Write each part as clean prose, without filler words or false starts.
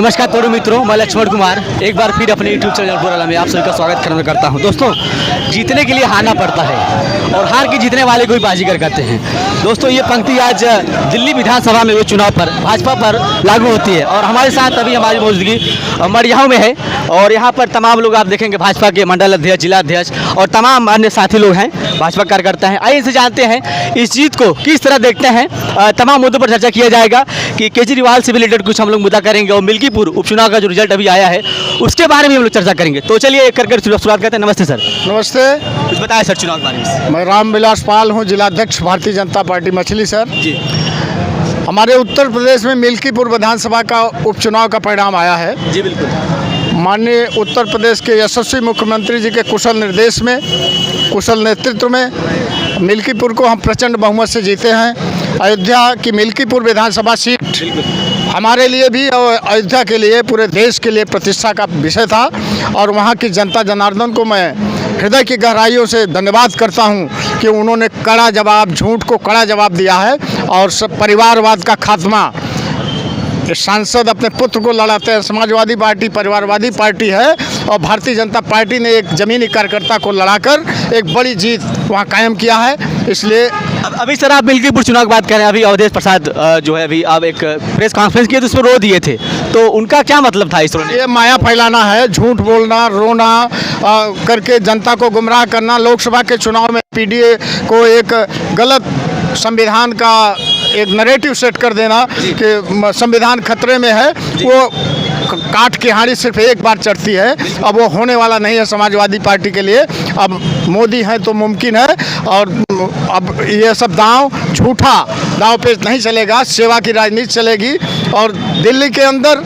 नमस्कार तोड़ो मित्रों, मैं लक्ष्मण कुमार एक बार फिर अपने YouTube चैनल बुराला में आप सभी का स्वागत करता हूं। दोस्तों, जीतने के लिए हारना पड़ता है और हार के जीतने वाले को ही बाजीगर कहते हैं। दोस्तों, ये पंक्ति आज दिल्ली विधानसभा में हुए चुनाव पर भाजपा पर लागू होती है और हमारे साथ अभी हमारी मौजूदगी मड़ियाहू में है और यहाँ पर तमाम लोग आप देखेंगे भाजपा के मंडल अध्यक्ष, जिला अध्यक्ष और तमाम अन्य साथी लोग हैं, भाजपा कार्यकर्ता हैं। आइए इनसे जानते हैं इस जीत को किस तरह देखते हैं। तमाम मुद्दों पर चर्चा किया जाएगा कि केजरीवाल से भी रिलेटेड कुछ हम लोग मुद्दा करेंगे और मिल्कीपुर उपचुनाव का जो रिजल्ट अभी आया है उसके बारे में हम लोग चर्चा करेंगे। तो चलिए एक करके शुरुआत करते हैं। नमस्ते सर। नमस्ते। कुछ बताएं सर चुनाव के बारे में। मैं रामविलास पाल हूँ, जिला अध्यक्ष भारतीय जनता पार्टी मछली। सर जी, हमारे उत्तर प्रदेश में मिल्कीपुर विधानसभा का उपचुनाव का परिणाम आया है। जी बिल्कुल। माननीय उत्तर प्रदेश के यशस्वी मुख्यमंत्री जी के कुशल निर्देश में, कुशल नेतृत्व में मिल्कीपुर को हम प्रचंड बहुमत से जीते हैं। अयोध्या की मिल्कीपुर विधानसभा सीट हमारे लिए भी और अयोध्या के लिए, पूरे देश के लिए प्रतिष्ठा का विषय था और वहाँ की जनता जनार्दन को मैं हृदय की गहराइयों से धन्यवाद करता हूँ कि उन्होंने कड़ा जवाब, झूठ को कड़ा जवाब दिया है और सब परिवारवाद का खात्मा। सांसद अपने पुत्र को लड़ाते हैं। समाजवादी पार्टी परिवारवादी पार्टी है और भारतीय जनता पार्टी ने एक जमीनी कार्यकर्ता को लड़ाकर एक बड़ी जीत वहाँ कायम किया है। इसलिए अभी सर आप मिल्कीपुर चुनाव की बात करें, अभी अवधेश प्रसाद जो है अभी आप एक प्रेस कॉन्फ्रेंस किए तो उसमें रो दिए थे, तो उनका क्या मतलब था इस रोने? ये माया फैलाना है, झूठ बोलना, रोना करके जनता को गुमराह करना। लोकसभा के चुनाव में पीडीए को एक गलत संविधान का एक नैरेटिव सेट कर देना कि संविधान खतरे में है, वो काठ की हांडी सिर्फ एक बार चढ़ती है। अब वो होने वाला नहीं है समाजवादी पार्टी के लिए। अब मोदी है तो मुमकिन है और अब ये सब झूठा दांव पे नहीं चलेगा, सेवा की राजनीति चलेगी। और दिल्ली के अंदर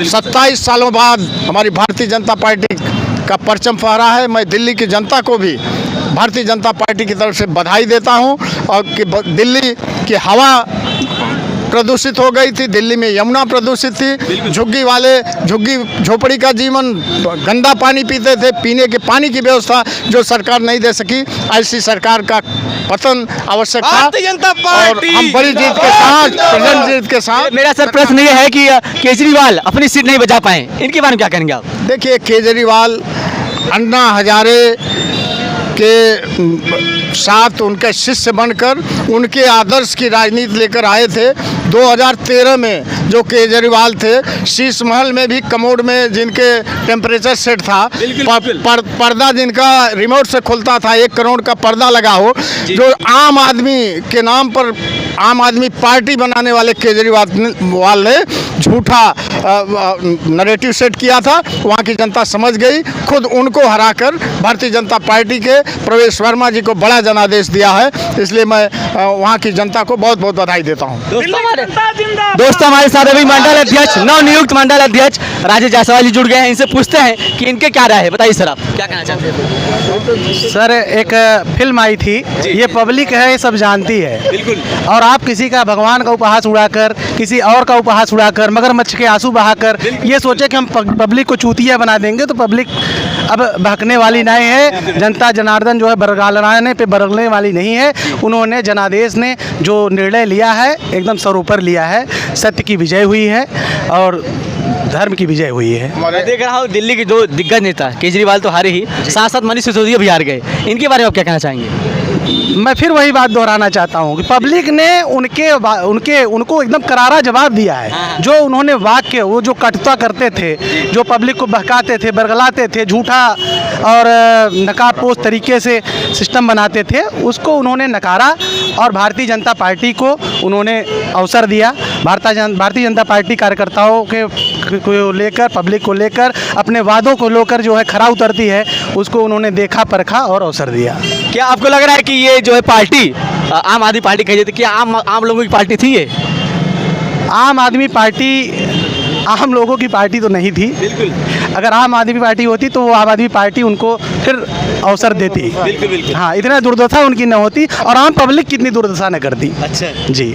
27 सालों बाद हमारी भारतीय जनता पार्टी का परचम फहरा है। मैं दिल्ली की जनता को भी भारतीय जनता पार्टी की तरफ से बधाई देता हूं और कि दिल्ली की हवा प्रदूषित हो गई थी, दिल्ली में यमुना प्रदूषित थी, झुग्गी झोपड़ी का जीवन, गंदा पानी पीते थे, पीने के पानी की व्यवस्था जो सरकार नहीं दे सकी, ऐसी सरकार का पतन आवश्यक था। भारतीय जनता पार्टी और हम बड़ी जीत के साथ, प्रचंड जीत के साथ। मेरा सर प्रश्न ये है कि केजरीवाल अपनी सीट नहीं बचा पाए, इनके बारे में क्या कहेंगे आप? देखिए, केजरीवाल अन्ना हजारे के साथ उनके शिष्य बनकर उनके आदर्श की राजनीति लेकर आए थे। 2013 में जो केजरीवाल थे, शीश महल में भी कमोड में जिनके टेम्परेचर सेट था, पर्दा जिनका रिमोट से खुलता था, 1 करोड़ का पर्दा लगा हो, जो आम आदमी के नाम पर आम आदमी पार्टी बनाने वाले केजरीवाल ने झूठा नैरेटिव सेट किया था। वहाँ की जनता समझ गई, खुद उनको हराकर भारतीय जनता पार्टी के प्रवेश वर्मा जी को बड़ा जनादेश दिया है। इसलिए मैं वहाँ की जनता को बहुत बहुत बधाई देता हूँ। दोस्तों हमारे साथ अभी मंडल अध्यक्ष, नवनियुक्त मंडल अध्यक्ष राजेश जायसवाल जी जुड़ गए हैं। इनसे पूछते हैं कि इनके क्या राय है। बताइए सर, आप क्या कहना चाहते हैं? सर, एक फिल्म आई थी, ये पब्लिक है, ये सब जानती है। बिल्कुल। और आप किसी का भगवान का उपहास उड़ाकर, किसी और का उपहास उड़ाकर, मगरमच्छ के आंसू बहाकर ये सोचे कि हम पब्लिक को चूतिया बना देंगे, तो पब्लिक अब बहकने वाली नहीं है। जनता जनार्दन जो है बरगलाने पे बरगलने वाली नहीं है। उन्होंने, जनादेश ने जो निर्णय लिया है एकदम सर ऊपर लिया है। सत्य की विजय हुई है और धर्म की विजय हुई है। मैं देख रहा हूँ दिल्ली के दो दिग्गज नेता, केजरीवाल तो हारे ही, साथ साथ मनीष सिसोदिया भी हार गए। इनके बारे में आप क्या कहना चाहेंगे? मैं फिर वही बात दोहराना चाहता हूँ कि पब्लिक ने उनको एकदम करारा जवाब दिया है। जो उन्होंने वाक्य, वो जो कटुता करते थे, जो पब्लिक को बहकाते थे, बरगलाते थे, झूठा और नकाबपोश तरीके से सिस्टम बनाते थे, उसको उन्होंने नकारा और भारतीय जनता पार्टी को उन्होंने अवसर दिया। भारतीय जनता पार्टी कार्यकर्ताओं को लेकर, पब्लिक को लेकर, अपने वादों को लेकर जो है खरा उतरती है, उसको उन्होंने देखा, परखा और अवसर दिया। क्या आपको लग रहा है कि ये जो है पार्टी आम आदमी पार्टी कही जाती है, क्या आम लोगों की पार्टी थी ये? आम आदमी पार्टी आम लोगों की पार्टी तो नहीं थी। बिल्कुल। अगर आम आदमी पार्टी होती तो वो आम आदमी पार्टी उनको फिर अवसर देती। बिल्कुल बिल्कुल। हाँ, इतना दुर्दशा उनकी न होती और आम पब्लिक कितनी दुर्दशा न करती। अच्छा जी।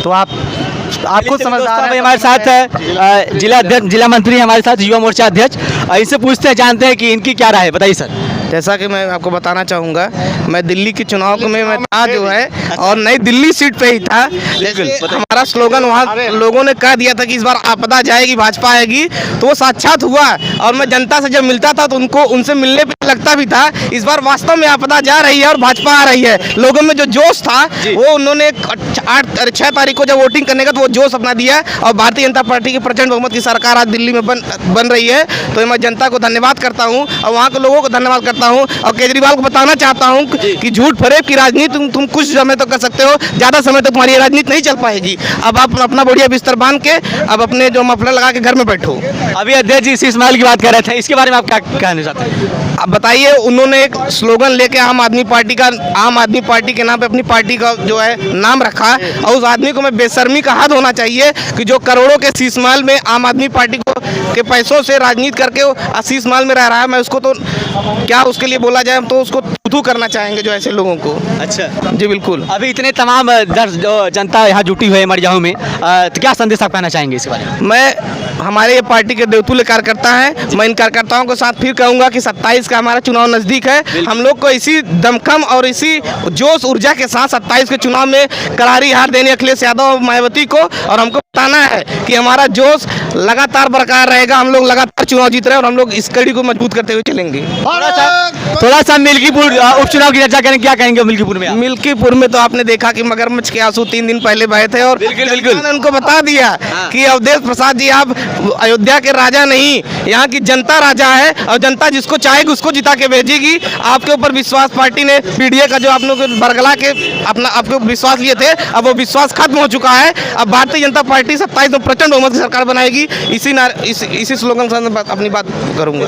तो आपको समझदार है। हमारे साथ है जिला अध्यक्ष, जिला मंत्री हमारे साथ, युवा मोर्चा अध्यक्ष। इससे पूछते हैं, जानते हैं कि इनकी क्या राय है। बताइए सर। जैसा कि मैं आपको बताना चाहूँगा, मैं दिल्ली के चुनाव में मैं था जो है, और नई दिल्ली सीट पे ही था। जैसे हमारा स्लोगन वहाँ लोगों ने कह दिया था कि इस बार आपदा जाएगी, भाजपा आएगी, तो वो साक्षात हुआ। और मैं जनता से जब मिलता था तो उनको उनसे मिलने पे लगता भी था इस बार वास्तव में आपदा जा रही है और भाजपा आ रही है। लोगों में जो जोश था वो उन्होंने 6 तारीख को जब वोटिंग करने का तो वो जोश अपना दिया, और भारतीय जनता पार्टी की प्रचंड बहुमत की सरकार आज दिल्ली में बन रही है। तो मैं जनता को धन्यवाद करता हूँ और वहाँ के लोगों को धन्यवाद करता हूँ, और केजरीवाल को बताना चाहता हूँ कि झूठ फरेब की राजनीति तुम कुछ समय तो कर सकते हो, ज़्यादा समय तक तुम्हारी राजनीति नहीं चल पाएगी। अब आप अपना बढ़िया बिस्तर बांध के अब अपने जो मफलर लगा के घर में बैठो। अभी अध्यक्ष जी शीश महल की बात कर रहे थे, इसके बारे में आप क्या कहना चाहते हैं? अब बताइए, उन्होंने एक स्लोगन लेके आम आदमी पार्टी के नाम पे अपनी पार्टी का जो है नाम रखा, और उस आदमी को मैं बेशर्मी का हद होना चाहिए कि जो करोड़ों के शीश महल में आम आदमी पार्टी को के पैसों से राजनीति करके वो शीश महल में रह रहा है। मैं उसको तो क्या उसके लिए बोला जाए, हम तो उसको थू करना चाहेंगे जो ऐसे लोगों को। अच्छा जी बिल्कुल। अभी इतने तमाम जो जनता यहाँ जुटी हुई है मरियाहू में, तो क्या संदेश आप कहना चाहेंगे इसके बारे में? मैं हमारे ये पार्टी के देवतुल्य कार्यकर्ता हैं, मैं इन कार्यकर्ताओं के साथ फिर कहूंगा कि 27 का हमारा चुनाव नजदीक है। हम लोग को इसी दमखम और इसी जोश ऊर्जा के साथ 27 के चुनाव में करारी हार देनी अखिलेश यादव और मायावती को, और हमको बताना है कि हमारा जोश लगातार बरकरार रहेगा। हम लोग लगातार चुनाव जीत रहे हैं और हम लोग इस कड़ी को मजबूत करते हुए चलेंगे। थोड़ा सा मिल्कीपुर उपचुनाव की चर्चा करें, क्या कहेंगे मिल्कीपुर में? मिल्कीपुर में तो आपने देखा कि मगरमच्छ के आंसू 3 दिन पहले बहे थे, और बिल्कुल ने उनको बता दिया कि अवधेश प्रसाद जी आप अयोध्या के राजा नहीं, यहाँ की जनता राजा है, और जनता जिसको चाहेगी उसको जिता के भेजेगी। आपके ऊपर विश्वास पार्टी ने पीडीए का जो आप लोग बरगला के अपना आपके ऊपर विश्वास लिए थे, अब वो विश्वास खत्म हो चुका है। अब भारतीय जनता पार्टी 27 में प्रचंड बहुमत की सरकार बनाएगी। इसी स्लोगन से अपनी बात करूंगा।